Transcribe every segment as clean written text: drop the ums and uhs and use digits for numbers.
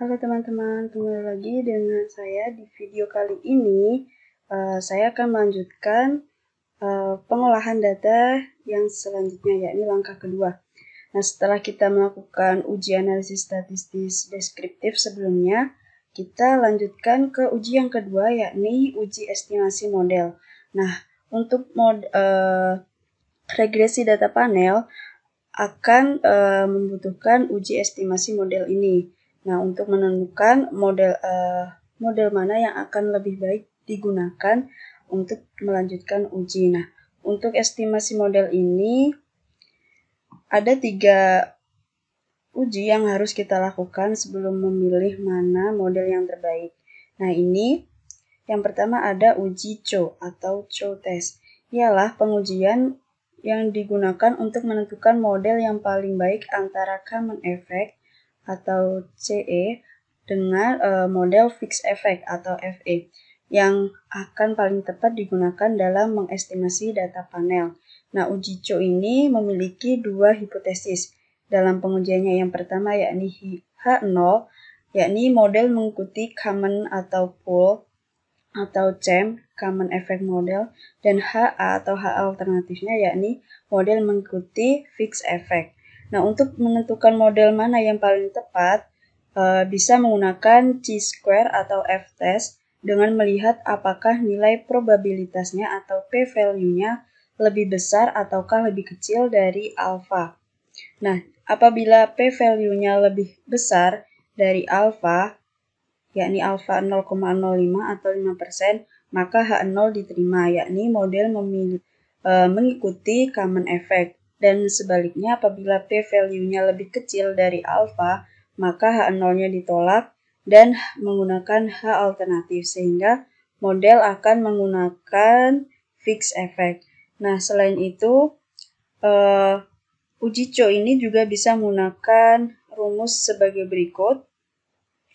Halo teman-teman, kembali lagi dengan saya di video kali ini. Saya akan melanjutkan pengolahan data yang selanjutnya, yakni langkah kedua. Nah, setelah kita melakukan uji analisis statistis deskriptif sebelumnya, kita lanjutkan ke uji yang kedua, yakni uji estimasi model. Nah, untuk regresi data panel akan membutuhkan uji estimasi model ini. Nah, untuk menentukan model mana yang akan lebih baik digunakan untuk melanjutkan uji. Nah, untuk estimasi model ini ada 3 uji yang harus kita lakukan sebelum memilih mana model yang terbaik. Nah, ini yang pertama ada uji CHO atau CHO test. Ialah pengujian yang digunakan untuk menentukan model yang paling baik antara common effect atau CE dengan model fixed effect atau FE yang akan paling tepat digunakan dalam mengestimasi data panel. Nah, uji CHO ini memiliki 2 hipotesis dalam pengujiannya. Yang pertama yakni H0, yakni model mengikuti common atau pool atau CEM, Common Effect Model, dan HA atau H alternatifnya yakni model mengikuti Fixed Effect. Nah, untuk menentukan model mana yang paling tepat, bisa menggunakan chi-square atau f-test dengan melihat apakah nilai probabilitasnya atau p-value-nya lebih besar ataukah lebih kecil dari alpha. Nah, apabila p-value-nya lebih besar dari alpha, yakni alpha 0,05 atau 5%, maka H0 diterima, yakni model mengikuti common effect. Dan sebaliknya, apabila p-value-nya lebih kecil dari alpha, maka H0-nya ditolak dan menggunakan H alternatif, sehingga model akan menggunakan fixed effect. Nah, selain itu, uji CHO ini juga bisa menggunakan rumus sebagai berikut.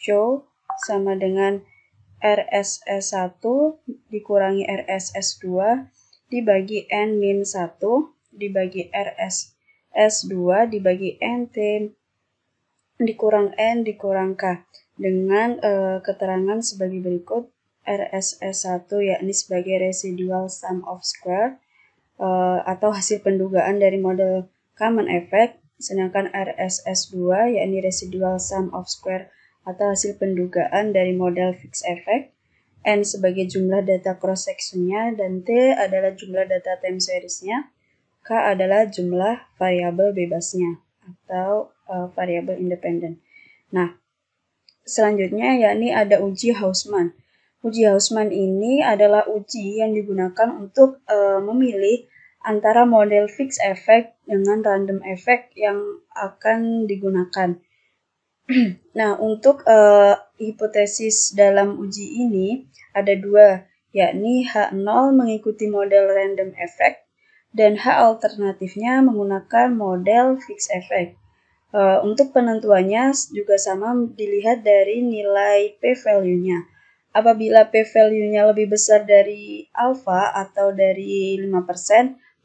CHO sama dengan RSS1 dikurangi RSS2 dibagi N-1 dibagi RSS2 dibagi NT dikurang N dikurang K dengan keterangan sebagai berikut. RSS1 yakni sebagai residual sum of square atau hasil pendugaan dari model common effect, sedangkan RSS2 yakni residual sum of square atau hasil pendugaan dari model fixed effect, N sebagai jumlah data cross-sectionnya, dan T adalah jumlah data time series-nya, K adalah jumlah variabel bebasnya atau variabel independen. Nah, selanjutnya yakni ada uji Hausman. Uji Hausman ini adalah uji yang digunakan untuk memilih antara model fixed effect dengan random effect yang akan digunakan. Nah, untuk hipotesis dalam uji ini ada 2, yakni H0 mengikuti model random effect dan H alternatifnya menggunakan model fixed effect. Untuk penentuannya juga sama, dilihat dari nilai p-value-nya. Apabila p-value-nya lebih besar dari alpha atau dari 5%,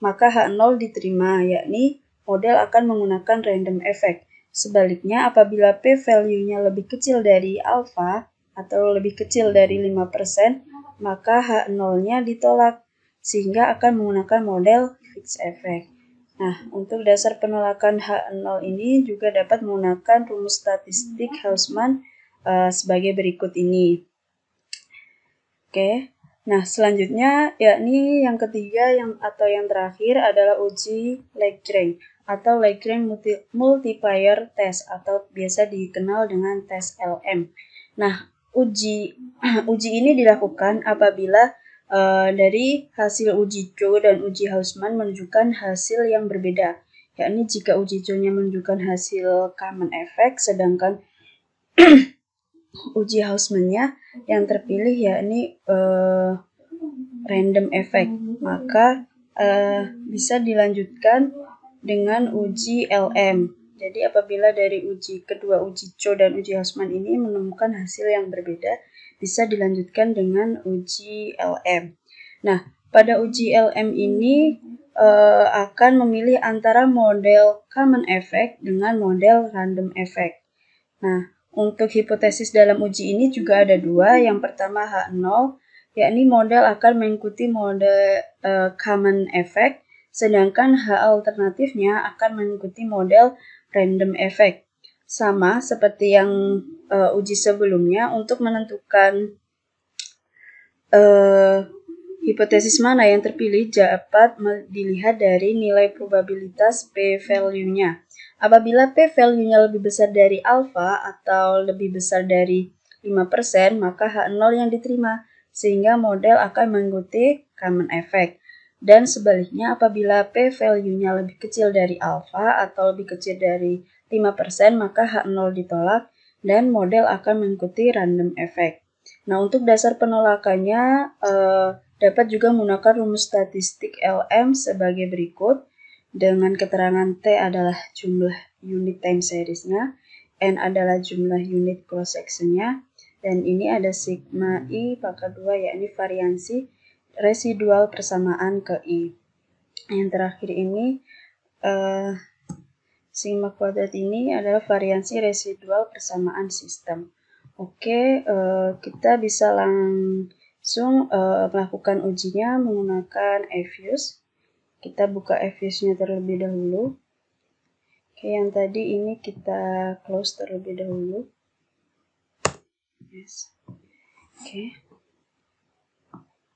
maka H0 diterima, yakni model akan menggunakan random effect. Sebaliknya, apabila p-value-nya lebih kecil dari alpha atau lebih kecil dari 5%, maka H0-nya ditolak, sehingga akan menggunakan model fixed effect. Nah, untuk dasar penolakan H0 ini juga dapat menggunakan rumus statistik Hausman sebagai berikut ini. Oke. Nah, selanjutnya yakni yang ketiga atau yang terakhir adalah uji Lagrange atau Lagrange multiplier test atau biasa dikenal dengan tes LM. Nah, uji ini dilakukan apabila dari hasil uji CHO dan uji Hausman menunjukkan hasil yang berbeda, yakni jika uji CHO-nya menunjukkan hasil common effect, sedangkan uji Hausman-nya yang terpilih yakni random effect, maka bisa dilanjutkan dengan uji LM. Jadi apabila dari kedua uji CHO dan uji Hausman ini menemukan hasil yang berbeda, bisa dilanjutkan dengan uji LM. Nah, pada uji LM ini akan memilih antara model common effect dengan model random effect. Nah, Untuk hipotesis dalam uji ini juga ada dua. Yang pertama H0, yakni model akan mengikuti mode common effect, sedangkan H alternatifnya akan mengikuti model random effect. Sama seperti yang uji sebelumnya, untuk menentukan hipotesis mana yang terpilih dapat dilihat dari nilai probabilitas p-value-nya. Apabila p-value-nya lebih besar dari alfa atau lebih besar dari 5%, maka H0 yang diterima, sehingga model akan mengikuti common effect. Dan sebaliknya, apabila p-value-nya lebih kecil dari alfa atau lebih kecil dari 5%, maka H0 ditolak dan model akan mengikuti random effect. Nah, untuk dasar penolakannya dapat juga menggunakan rumus statistik LM sebagai berikut, dengan keterangan T adalah jumlah unit time series-nya, N adalah jumlah unit cross section-nya, dan ini ada sigma I pangkat 2, yakni variansi residual persamaan ke I. Yang terakhir ini sigma kuadrat ini adalah variansi residual persamaan sistem. Oke, kita bisa langsung melakukan ujinya menggunakan Efuse. Kita buka Efuse-nya terlebih dahulu. Oke, yang tadi ini kita close terlebih dahulu. Yes. Oke.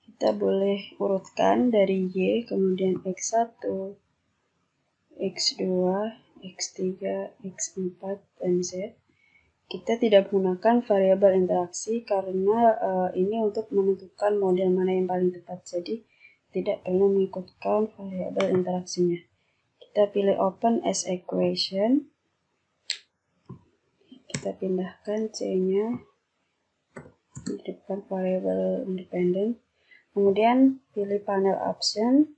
Kita boleh urutkan dari Y, kemudian X1, X2, X3, X4, dan Z. Kita tidak menggunakan variabel interaksi karena ini untuk menentukan model mana yang paling tepat. Jadi tidak perlu mengikutkan variabel interaksinya. Kita pilih open as equation. Kita pindahkan C-nya di depan variabel independent. Kemudian pilih panel option.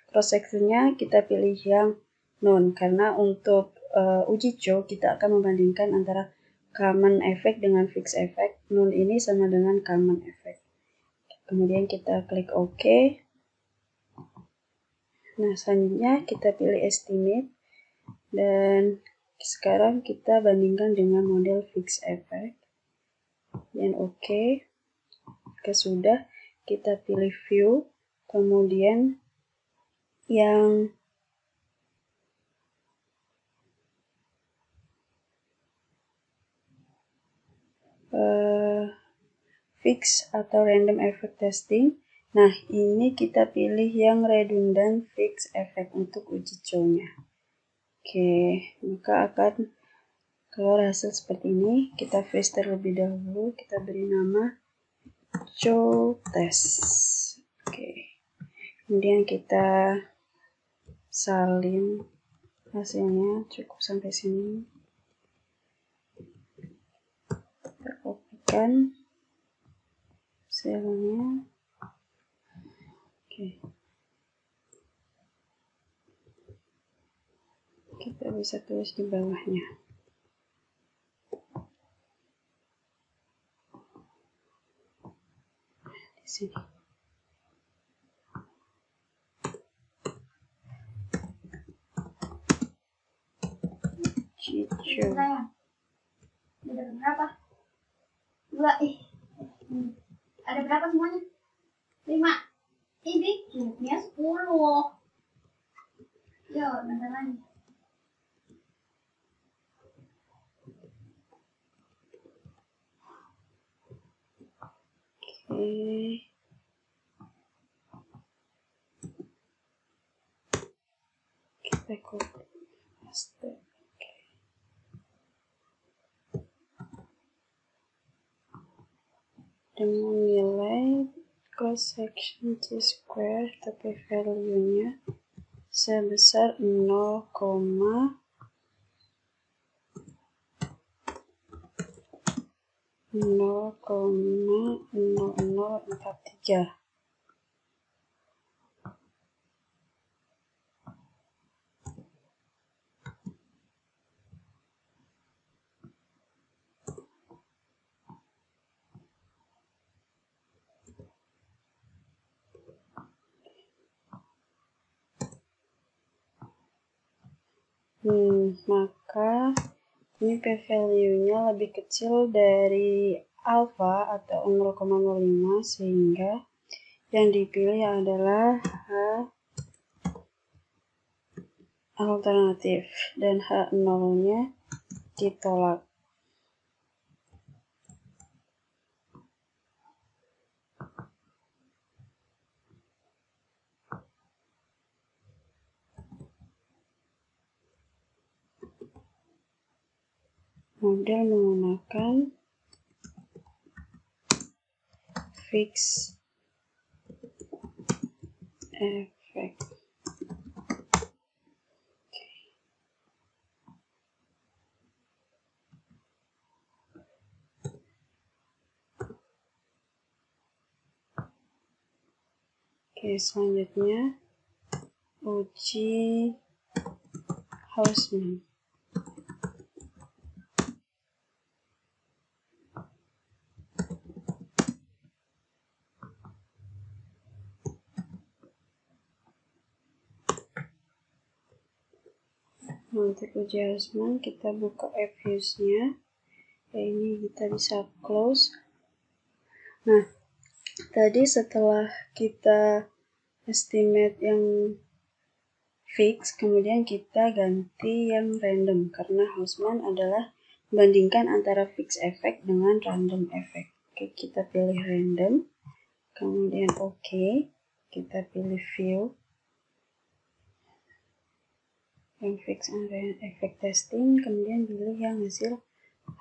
Cross section-nya kita pilih yang none, karena untuk uji Chow kita akan membandingkan antara common effect dengan fixed effect. None ini sama dengan common effect. Kemudian kita klik OK. Nah, selanjutnya kita pilih estimate. Dan sekarang kita bandingkan dengan model fixed effect. Dan OK. Jika sudah, kita pilih view. Kemudian yang fix atau random effect testing. Nah, ini kita pilih yang redundant fixed effect untuk uji Chow-nya. Oke, maka akan keluar hasil seperti ini. Kita freeze terlebih dahulu, kita beri nama Chow test. Oke. Kemudian kita salin hasilnya, cukup sampai sini. Kita kopikan hasilnya. Oke. Kita bisa tulis di bawahnya. Di sini. Cicu. Ada berapa? 2. Ada berapa semuanya? 5. Ini cukupnya 10. Yo, bentar lagi. Oke. Kita copy paste. Oke. Dengan nilai cross section C square tapi value-nya sebesar 0,0043. Maka Ini p-value-nya lebih kecil dari alfa atau 0,05 sehingga yang dipilih adalah H alternatif dan H0-nya ditolak. Model menggunakan fixed effect. Oke, selanjutnya uji Hausman. Untuk uji Hausman kita buka F-use-nya. Ini kita bisa close. Nah, tadi setelah kita estimate yang fix, kemudian kita ganti yang random karena Hausman adalah membandingkan antara fixed effect dengan random effect. Oke, kita pilih random, kemudian kita pilih view yang fixed and effect testing, kemudian pilih yang hasil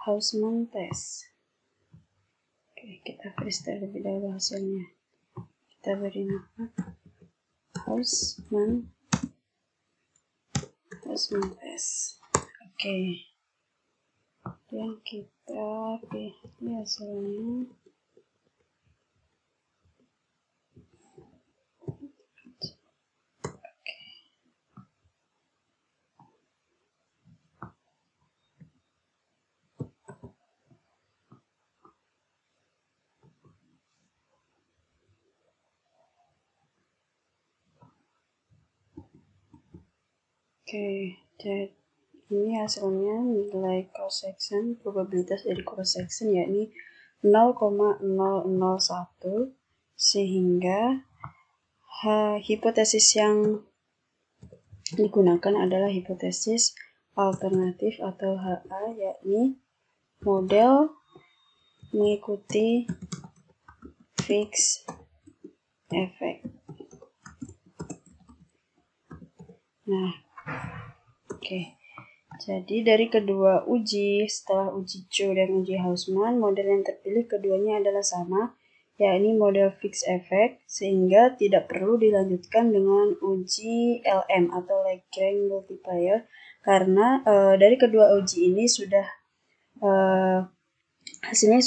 Hausman test. Oke, kita freeze terlebih dahulu hasilnya. Kita beri nama Hausman test. Oke. Dan kita pilih hasilnya. Oke, jadi ini hasilnya nilai cross section, probabilitas dari cross section yakni 0,001 sehingga hipotesis yang digunakan adalah hipotesis alternatif atau HA, yakni model mengikuti fixed effect. Nah, jadi dari kedua uji, setelah uji Chu dan uji Hausman, model yang terpilih keduanya adalah sama, yakni model fixed effect, sehingga tidak perlu dilanjutkan dengan uji LM atau Lagrange multiplier, karena dari kedua uji ini sudah hasilnya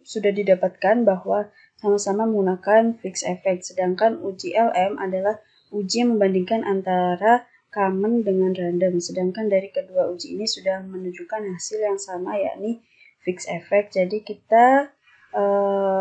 sudah didapatkan bahwa sama-sama menggunakan fixed effect, sedangkan uji LM adalah uji yang membandingkan antara common dengan random, sedangkan dari kedua uji ini sudah menunjukkan hasil yang sama, yakni fixed effect. Jadi kita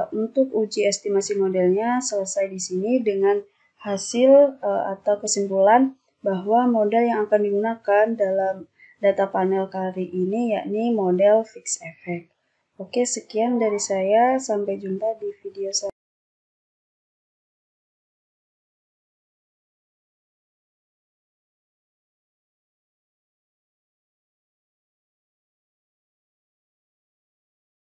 untuk uji estimasi modelnya selesai di sini dengan hasil atau kesimpulan bahwa model yang akan digunakan dalam data panel kali ini yakni model fixed effect. Oke, sekian dari saya. Sampai jumpa di video selanjutnya.